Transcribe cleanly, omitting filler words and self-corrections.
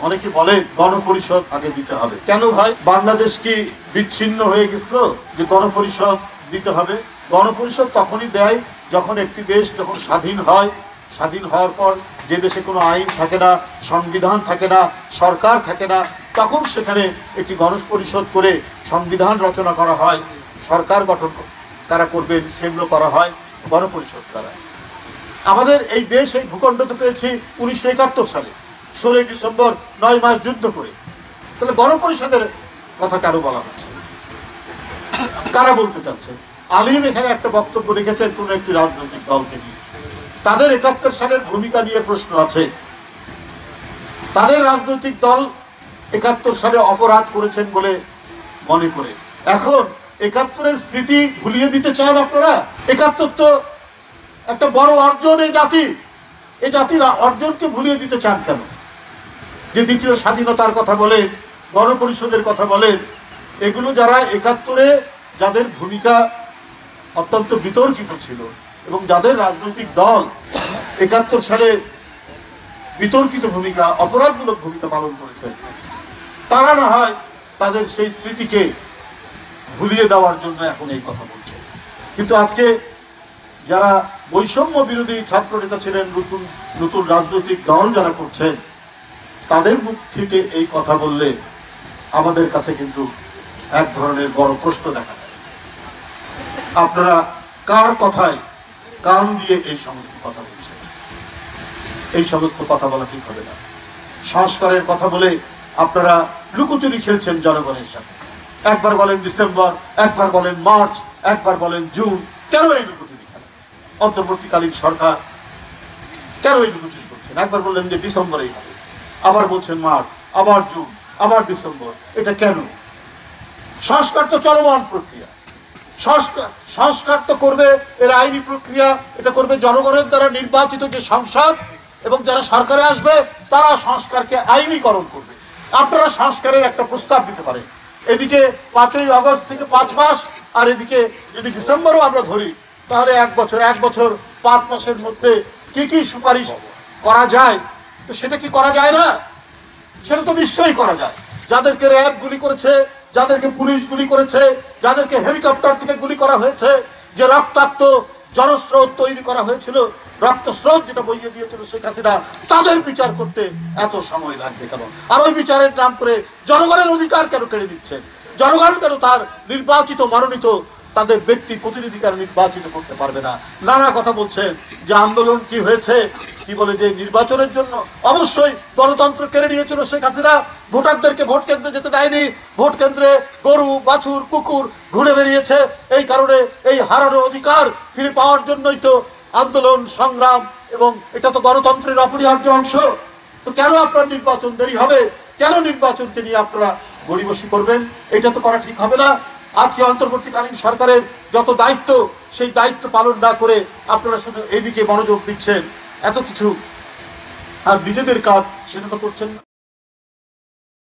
অনেকে বলে গণপরিষদ আগে দিতে হবে। কেন ভাই, বাংলাদেশ কি বিচ্ছিন্ন হয়ে গেছিল যে গণপরিষদ দিতে হবে? গণপরিষদ তখনই দেয় যখন একটি দেশ যখন স্বাধীন হয়, স্বাধীন হওয়ার পর যে দেশে কোনো আইন থাকে না, সংবিধান থাকে না, সরকার থাকে না, তখন সেখানে একটি গণপরিষদ করে সংবিধান রচনা করা হয়, সরকার গঠন কারা করবেন সেগুলো করা হয় গণপরিষদ দ্বারা। আমাদের এই দেশ এই ভূখণ্ড তো পেয়েছি 1971 সালে 16 ডিসেম্বর 9 মাস যুদ্ধ করে। তাহলে গণপরিষদের কথা কেন বলা হচ্ছে, কারা বলতে চাচ্ছে? আলিম এখানে একটা বক্তব্য রেখেছেন কোন একটি রাজনৈতিক দলকে নিয়ে, তাদের 71 সালের ভূমিকা নিয়ে প্রশ্ন আছে। তাদের রাজনৈতিক দল 71 সালে অপরাধ করেছেন বলে মনে করে এখন 71-এর স্মৃতি ভুলিয়ে দিতে চান আপনারা? 71 তো একটা বড় অর্জন এই জাতির অর্জনকে ভুলিয়ে দিতে চান কেন? যে দ্বিতীয় স্বাধীনতার কথা বলেন, গণপরিষদের কথা বলেন, এগুলো যারা 71-এ যাদের ভূমিকা অত্যন্ত বিতর্কিত ছিল এবং যাদের রাজনৈতিক দল 71 সালে বিতর্কিত ভূমিকা, অপরাধমূলক ভূমিকা পালন করেছেন, তারা না হয় তাদের সেই স্মৃতিকে ভুলিয়ে দেওয়ার জন্য এখন এই কথা বলছে। কিন্তু আজকে যারা বৈষম্য বিরোধী ছাত্র নেতা ছিলেন, নতুন নতুন রাজনৈতিক দল যারা করছেন, তাদের মুখ থেকে এই কথা বললে আমাদের কাছে কিন্তু এক ধরনের বড় প্রশ্ন দেখা যায়। আপনারা কার কথায় কান দিয়ে এই সমস্ত কথা বলছেন? এই সমস্ত কথা বলা ঠিক হবে না। সংস্কারের কথা বলে আপনারা লুকোচুরি খেলছেন জনগণের সাথে। একবার বলেন ডিসেম্বর, একবার বলেন মার্চ, একবার বলেন জুন। কেন এই লুকোচুরি খেলা? অন্তর্বর্তীকালীন সরকার কেন এই লুকোচুরি করছেন? একবার বললেন যে ডিসেম্বরেই হবে, আবার বলছেন মার্চ, আবার জুন, আবার ডিসেম্বর। এটা কেন? সংস্কার তো চলমান প্রক্রিয়া। সংস্কার তো করবে এর আইনি প্রক্রিয়া, এটা করবে জনগণের দ্বারা নির্বাচিত যে সংসদ, এবং যারা সরকারে আসবে তারা সংস্কারকে আইনীকরণ করবে। আপনারা সংস্কারের একটা প্রস্তাব দিতে পারেন। এদিকে 5ই আগস্ট থেকে 5 মাস, আর এদিকে যদি ডিসেম্বরও আমরা ধরি, তাহলে 1 বছর 5 মাসের মধ্যে কি কি সুপারিশ করা যায়, তো সেটা কি করা যায় না? সেটা তো নিশ্চয়ই করা যায়। যাদেরকে র্যাব গুলি করেছে, যাদেরকে পুলিশ গুলি করেছে, যাদেরকে হেলিকপ্টার থেকে গুলি করা হয়েছে, যে রক্তাক্ত জনস্রোত তৈরি করা হয়েছিল, রক্তস্রোত যেটা বইয়ে দিয়েছিল শেখ হাসিনা, তাদের বিচার করতে এত সময় লাগবে কেন? আর ওই বিচারের নাম করে জনগণের অধিকার কেন কেড়ে নিচ্ছেন? জনগণ কেন তার নির্বাচিত মনোনীত তাদের ব্যক্তি প্রতিনিধিকার নির্বাচিত করতে পারবে না? নানা কথা বলছেন যে আন্দোলন কি হয়েছে, কি বলে যে নির্বাচনের জন্য। অবশ্যই গণতন্ত্র কেড়ে নিয়েছিল শেখ হাসিনা, ভোটারদেরকে ভোট কেন্দ্রে যেতে দেয়নি, ভোট কেন্দ্রে গরু, বাছুর, কুকুর ঘুরে বেরিয়েছে। এই কারণে এই হারানো অধিকার ফিরে পাওয়ার জন্যই তো আন্দোলন, সংগ্রাম, এবং এটা তো গণতন্ত্রের অপরিহার্য অংশ। তো কেন আপনার নির্বাচন দেরি হবে? কেন নির্বাচনকে নিয়ে আপনারা গড়িবসি করবেন? এটা তো করা ঠিক হবে না। আজকে অন্তর্বর্তীকালীন সরকারের যত দায়িত্ব, সেই দায়িত্ব পালন না করে আপনারা শুধু এদিকে মনোযোগ দিচ্ছেন এত কিছু, আর নিজেদের কাজ সেটা তো করছেন না।